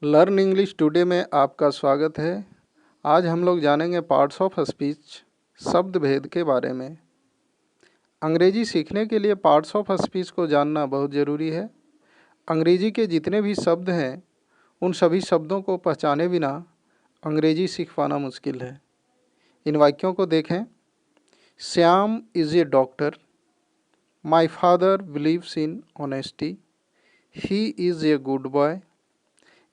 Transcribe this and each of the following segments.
Learn English today में आपका स्वागत है। आज हम लोग जानेंगे पार्ट्स ऑफ स्पीच शब्द भेद के बारे में। अंग्रेजी सीखने के लिए पार्ट्स ऑफ स्पीच को जानना बहुत ज़रूरी है। अंग्रेजी के जितने भी शब्द हैं उन सभी शब्दों को पहचाने बिना अंग्रेजी सीख पाना मुश्किल है। इन वाक्यों को देखें। Shyam is a doctor. My father believes in honesty. He is a good boy.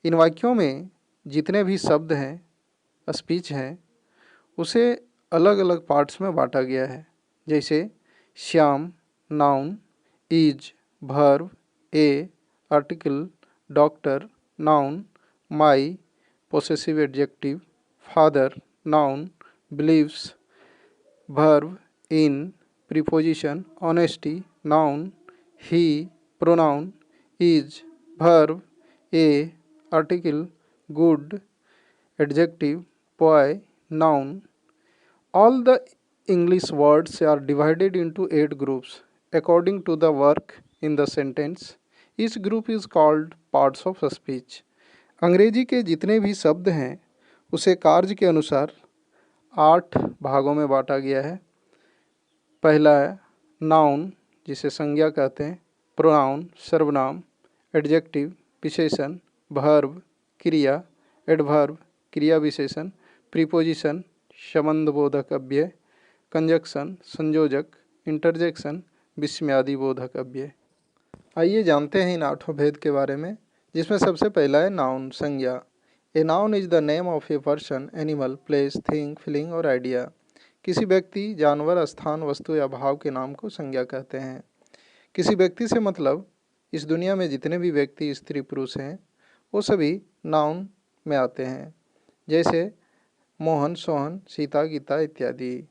इन वाक्यों में जितने भी शब्द हैं, स्पीच हैं, उसे अलग अलग पार्ट्स में बांटा गया है। जैसे Shyam noun, is verb, a article, doctor noun, my possessive adjective, father noun, believes verb, in preposition, honesty noun, he pronoun, is verb, a article, good adjective, boy noun. All the English words are divided into 8 groups according to the work in the sentence. Each group is called parts of speech. अंग्रेजी के जितने भी शब्द हैं उसे कार्य के अनुसार 8 भागों में बांटा गया है। पहला है नाउन, जिसे संज्ञा कहते हैं, प्रोनाउन सर्वनाम, एडजेक्टिव विशेषण, वर्ब क्रिया, एडवर्ब क्रिया विशेषण, प्रीपोजिशन संबंधबोधक अव्यय, कंजक्शन संयोजक, इंटरजेक्शन विस्मयादिबोधक अव्यय। आइए जानते हैं इन 8 भेद के बारे में, जिसमें सबसे पहला है नाउन, संज्ञा। A noun is the name of a person, animal, place, thing, feeling और आइडिया। किसी व्यक्ति, जानवर, स्थान, वस्तु या भाव के नाम को संज्ञा कहते हैं। किसी व्यक्ति से मतलब इस दुनिया में जितने भी व्यक्ति, स्त्री पुरुष हैं, वो सभी नाउन में आते हैं। जैसे मोहन, सोहन, सीता, गीता इत्यादि।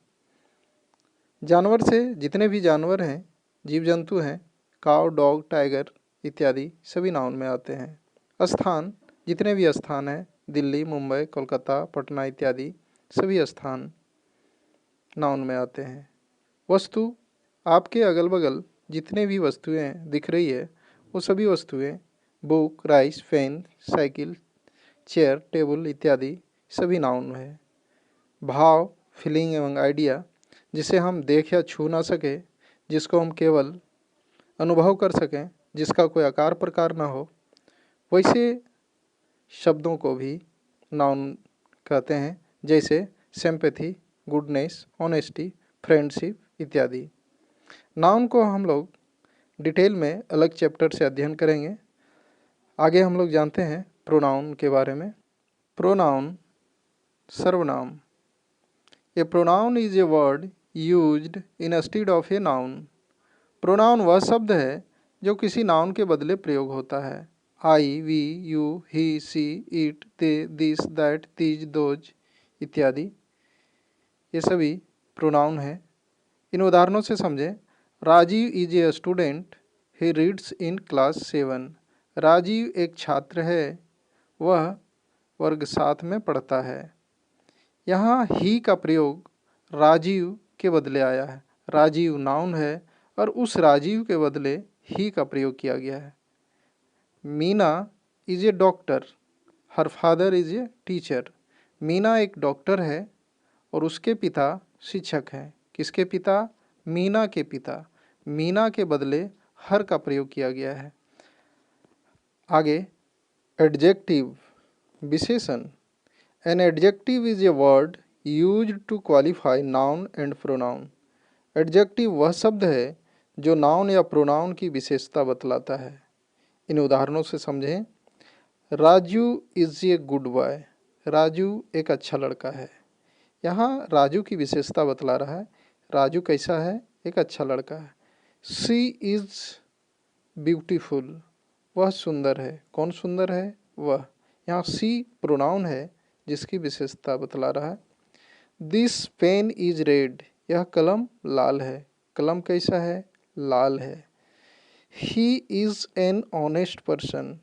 जानवर से जितने भी जानवर हैं, जीव जंतु हैं, काव, डॉग, टाइगर इत्यादि सभी नाउन में आते हैं। स्थान, जितने भी स्थान हैं, दिल्ली, मुंबई, कोलकाता, पटना इत्यादि सभी स्थान नाउन में आते हैं। वस्तु, आपके अगल बगल जितने भी वस्तुएं दिख रही है वो सभी वस्तुएं, book, rice, pen, cycle, chair, table इत्यादि सभी नाउन में है। भाव, फीलिंग एवं आइडिया, जिसे हम देख या छू ना सके, जिसको हम केवल अनुभव कर सकें, जिसका कोई आकार प्रकार ना हो, वैसे शब्दों को भी नाउन कहते हैं। जैसे सिंपैथी, गुडनेस, ऑनेस्टी, फ्रेंडशिप इत्यादि। नाउन को हम लोग डिटेल में अलग चैप्टर से अध्ययन करेंगे। आगे हम लोग जानते हैं प्रोनाउन के बारे में। प्रोनाउन सर्वनाम। A pronoun is a word used instead of a noun. Pronoun वह शब्द है जो किसी नाउन के बदले प्रयोग होता है। I, we, you, he, she, it, they, this, that, these, those इत्यादि ये सभी प्रोनाउन हैं। इन उदाहरणों से समझें। Rajeev is a student, he reads in class 7। राजीव एक छात्र है, वह वर्ग 7 में पढ़ता है। यहाँ ही का प्रयोग राजीव के बदले आया है। राजीव नाउन है और उस राजीव के बदले ही का प्रयोग किया गया है। Meena is a doctor, her father is a teacher. Meena एक डॉक्टर है और उसके पिता शिक्षक हैं। किसके पिता? मीना के पिता। मीना के बदले हर का प्रयोग किया गया है। आगे एडजेक्टिव विशेषण। An adjective is a word used to qualify noun and pronoun. Adjective वह शब्द है जो नाउन या प्रोनाउन की विशेषता बतलाता है। इन उदाहरणों से समझें। Raju is a good boy, Raju एक अच्छा लड़का है। यहाँ राजू की विशेषता बतला रहा है। राजू कैसा है? एक अच्छा लड़का है। सी इज ब्यूटीफुल, वह सुंदर है। कौन सुंदर है? वह। यहाँ सी प्रोनाउन है जिसकी विशेषता बतला रहा है। दिस पेन इज रेड, यह कलम लाल है। कलम कैसा है? लाल है। He is an honest person,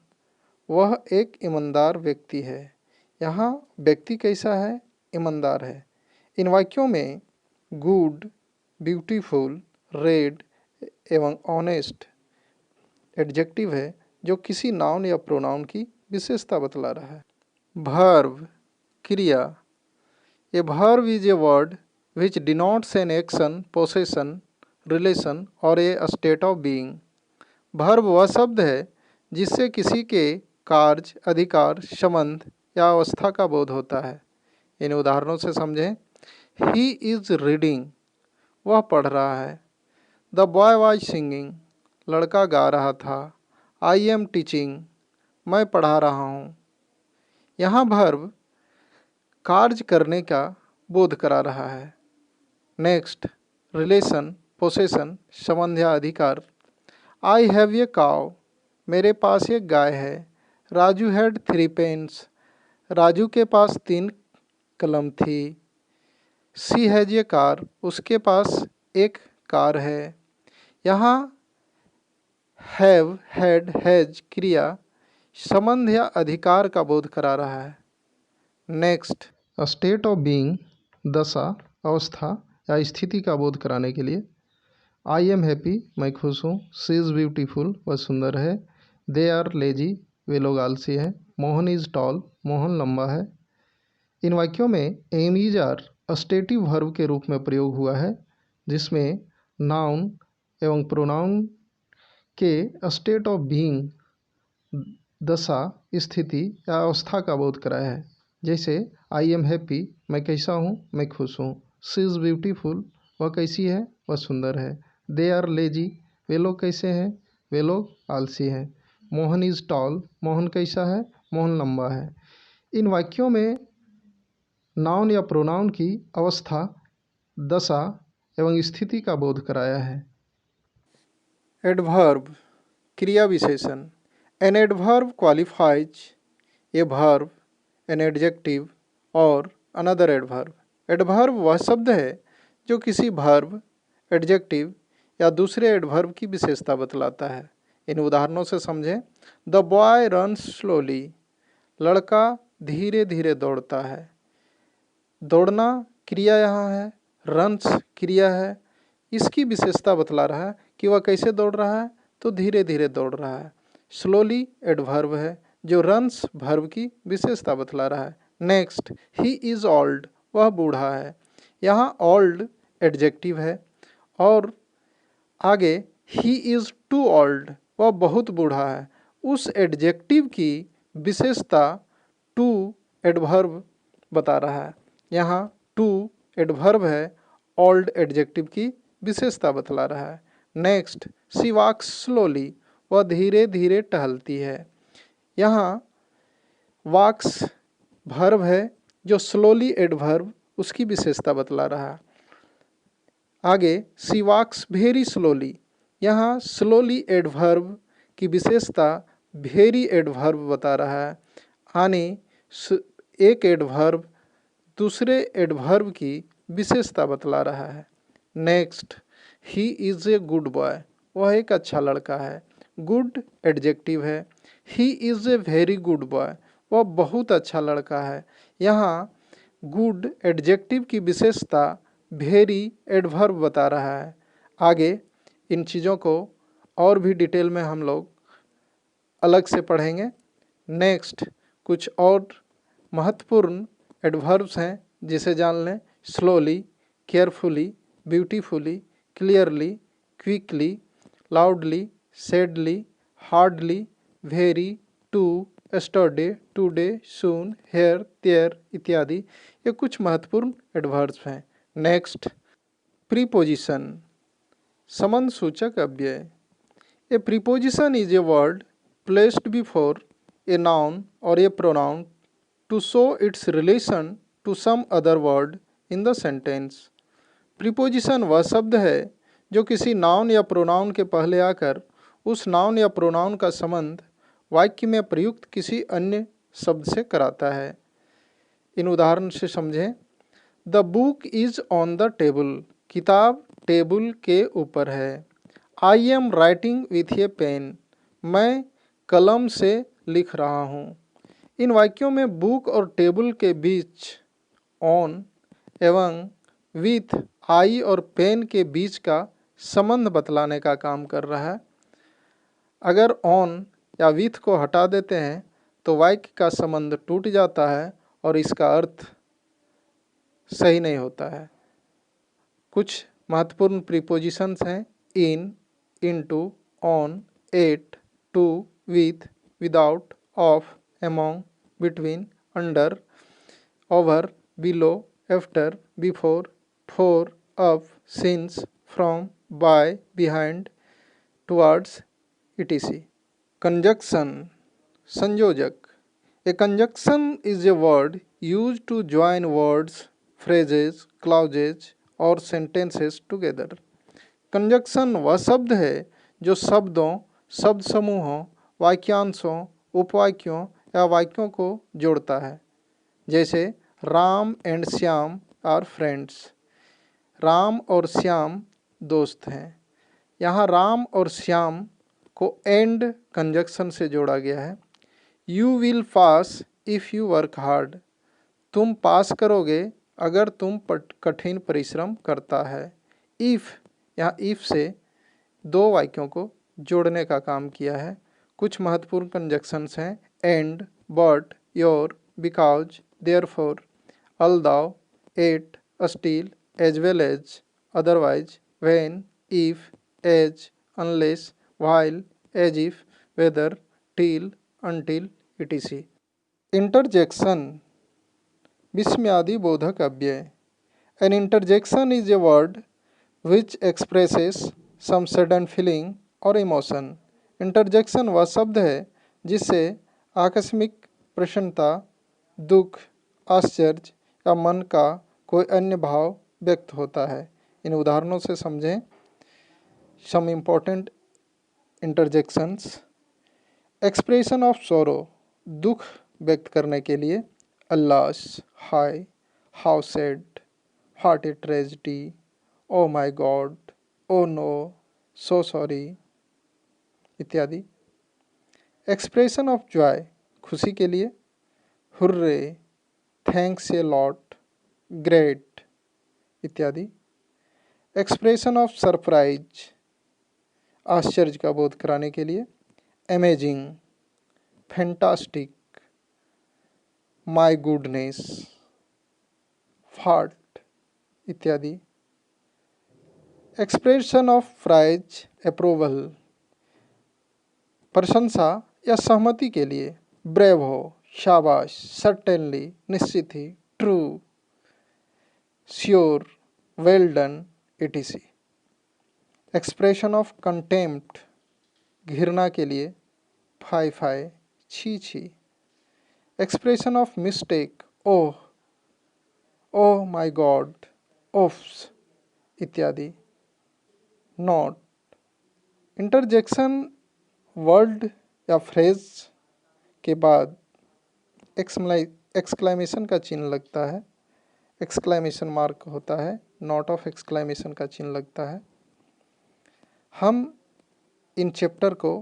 वह एक ईमानदार व्यक्ति है। यहाँ व्यक्ति कैसा है? ईमानदार है। इन वाक्यों में गुड, ब्यूटीफुल, रेड एवं ऑनेस्ट एडजेक्टिव है जो किसी नाउन या प्रोनाउन की विशेषता बतला रहा है। वर्ब क्रिया, a verb is a word which denotes an action, possession, relation और ए स्टेट ऑफ बीइंग। वर्ब वह शब्द है जिससे किसी के कार्य, अधिकार, संबंध या अवस्था का बोध होता है। इन उदाहरणों से समझें। ही इज रीडिंग, वह पढ़ रहा है। द बॉय वॉज सिंगिंग, लड़का गा रहा था। आई एम टीचिंग, मैं पढ़ा रहा हूँ। यहाँ वर्ब कार्य करने का बोध करा रहा है। नेक्स्ट, रिलेशन, पोसेशन, संबंध या अधिकार। आई हैव ए काव, मेरे पास एक गाय है। राजू हैड 3 पेन्स, राजू के पास 3 कलम थी। सी हैज ए कार, उसके पास एक कार है। यहाँ हैव, हैड, हैज क्रिया संबंध या अधिकार का बोध करा रहा है। नेक्स्ट, स्टेट ऑफ बीइंग दशा, अवस्था या स्थिति का बोध कराने के लिए। आई एम हैप्पी, मैं खुश हूँ। शी इज़ ब्यूटीफुल, वह सुंदर है। दे आर लेजी, वे लोग आलसी हैं। मोहन इज़ टॉल, मोहन लंबा है। इन वाक्यों में am is are stative verb के रूप में प्रयोग हुआ है, जिसमें नाउन एवं प्रोनाउन के स्टेट ऑफ बीइंग दशा, स्थिति या अवस्था का बोध कराया है। जैसे आई एम हैप्पी, मैं कैसा हूँ, मैं खुश हूँ। शी इज़ ब्यूटीफुल, वह कैसी है, वह सुंदर है। दे आर लेजी, वे लोग कैसे हैं, वे लोग आलसी हैं। मोहन इज़ टॉल, मोहन कैसा है, मोहन लंबा है। इन वाक्यों में नाउन या प्रोनाउन की अवस्था, दशा एवं स्थिति का बोध कराया है। एडवर्ब क्रिया विशेषण। An adverb qualifies a verb, an adjective और अनदर एडवर्ब। एडवर्ब वह शब्द है जो किसी वर्ब, एडजेक्टिव या दूसरे एडवर्ब की विशेषता बतलाता है। इन उदाहरणों से समझें। द बॉय रन्स स्लोली, लड़का धीरे धीरे दौड़ता है। दौड़ना क्रिया यहाँ है, रन्स क्रिया है। इसकी विशेषता बतला रहा है कि वह कैसे दौड़ रहा है, तो धीरे धीरे दौड़ रहा है। स्लोली एडवर्ब है जो रन्स वर्ब की विशेषता बतला रहा है। नेक्स्ट, ही इज़ ओल्ड, वह बूढ़ा है। यहाँ ओल्ड एडजेक्टिव है और आगे ही इज़ टू ओल्ड, वह बहुत बूढ़ा है। उस एडजेक्टिव की विशेषता टू एडवर्ब बता रहा है। यहाँ टू एडवर्ब है, ओल्ड एडजेक्टिव की विशेषता बतला रहा है। नेक्स्ट, शी वॉक्स स्लोली, वह धीरे धीरे टहलती है। यहाँ वॉक्स वर्ब है जो स्लोली एडवर्ब उसकी विशेषता बतला रहा है। आगे शी वॉक्स वेरी स्लोली, यहाँ स्लोली एडवर्ब की विशेषता वेरी एडवर्ब बता रहा है। यानी एक एडवर्ब दूसरे एडवर्ब की विशेषता बतला रहा है। Next, he is a good boy, वह एक अच्छा लड़का है। गुड एडजेक्टिव है। ही is a very good boy, वह बहुत अच्छा लड़का है। यहाँ गुड एडजेक्टिव की विशेषता वेरी एडवर्ब बता रहा है। आगे इन चीज़ों को और भी डिटेल में हम लोग अलग से पढ़ेंगे। नेक्स्ट, कुछ और महत्वपूर्ण एडवर्ब्स हैं जिसे जान लें। Slowly, carefully, beautifully, clearly, quickly, loudly, sadly, hardly, very, too, yesterday, today, soon, here, there इत्यादि ये कुछ महत्वपूर्ण एडवर्ब्स हैं। नेक्स्ट, प्रीपोजिशन, संबंध सूचक अव्यय। A preposition is a word placed before a noun और a pronoun to show its relation to some other word in the sentence. Preposition वह शब्द है जो किसी नाउन या प्रोनाउन के पहले आकर उस नाउन या प्रोनाउन का संबंध वाक्य में प्रयुक्त किसी अन्य शब्द से कराता है। इन उदाहरण से समझें। The book is on the table, किताब टेबल के ऊपर है। I am writing with a pen, मैं कलम से लिख रहा हूँ। इन वाक्यों में बुक और टेबल के बीच ऑन एवं विथ, आई और पेन के बीच का संबंध बतलाने का काम कर रहा है। अगर ऑन या विथ को हटा देते हैं तो वाक्य का संबंध टूट जाता है और इसका अर्थ सही नहीं होता है। कुछ महत्वपूर्ण प्रीपोजिशंस हैं in, into, on, at, to, with, without, of, among, between, under, over, below, after, before, for, up, since, from, by, behind, towards, etc. Conjunction, संयोजक। A conjunction is a word used to join words, phrases, clauses और sentences together. Conjunction वह शब्द है जो शब्दों, शब्द समूहों, वाक्यांशों, उपवाक्यों या वाक्यों को जोड़ता है। जैसे Ram and Shyam are friends. Ram और श्याम दोस्त हैं। यहाँ राम और श्याम को एंड कंजक्शन से जोड़ा गया है। You will pass if you work hard. तुम पास करोगे अगर तुम कठिन परिश्रम करता है। इफ़, यहाँ इफ़ से दो वाक्यों को जोड़ने का काम किया है। कुछ महत्वपूर्ण कंजक्शंस हैं and, but, or, because, therefore, although, yet, still, as well as, otherwise, when, if, as, unless, while, as if, whether, till, until, etc. Interjection, विस्मयादि बोधक अव्यय। An interjection is a word which expresses some sudden feeling or emotion. Interjection वह शब्द है जिससे आकस्मिक प्रसन्नता, दुख, आश्चर्य या मन का कोई अन्य भाव व्यक्त होता है। इन उदाहरणों से समझें some important interjections. Expression of sorrow, दुख व्यक्त करने के लिए अल्लास, हाय, how sad, what a tragedy, oh my god, oh no, so sorry इत्यादि। एक्सप्रेशन ऑफ जॉय, खुशी के लिए hurray, thanks a lot, great इत्यादि। एक्सप्रेशन ऑफ सरप्राइज, आश्चर्य का बोध कराने के लिए अमेजिंग, फैंटास्टिक, माय गुडनेस, फाट इत्यादि। एक्सप्रेशन ऑफ प्राइज, अप्रूवल, प्रशंसा या सहमति के लिए ब्रेव हो, शाबाश, सर्टेनली, निश्चित ही, true, sure, well done etc. Expression of contempt, घृणा के लिए फाय फाय, छी छी। Expression of mistake, oh, oh my god, oops इत्यादि। नोट, इंटरजेक्शन वर्ड या फ्रेज के बाद एक्सक्लेमेशन का चिन्ह लगता है, एक्सक्लेमेशन मार्क होता है, नोट ऑफ एक्सक्लेमेशन का चिन्ह लगता है। हम इन चैप्टर को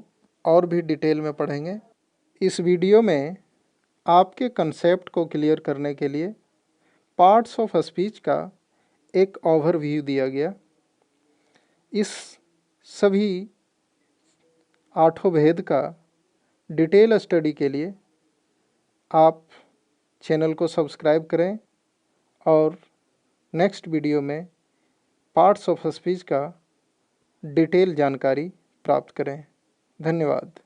और भी डिटेल में पढ़ेंगे। इस वीडियो में आपके कंसेप्ट को क्लियर करने के लिए पार्ट्स ऑफ स्पीच का एक ओवरव्यू दिया गया। इस सभी 8 भेद का डिटेल स्टडी के लिए आप चैनल को सब्सक्राइब करें और नेक्स्ट वीडियो में पार्ट्स ऑफ स्पीच का डिटेल जानकारी प्राप्त करें। धन्यवाद।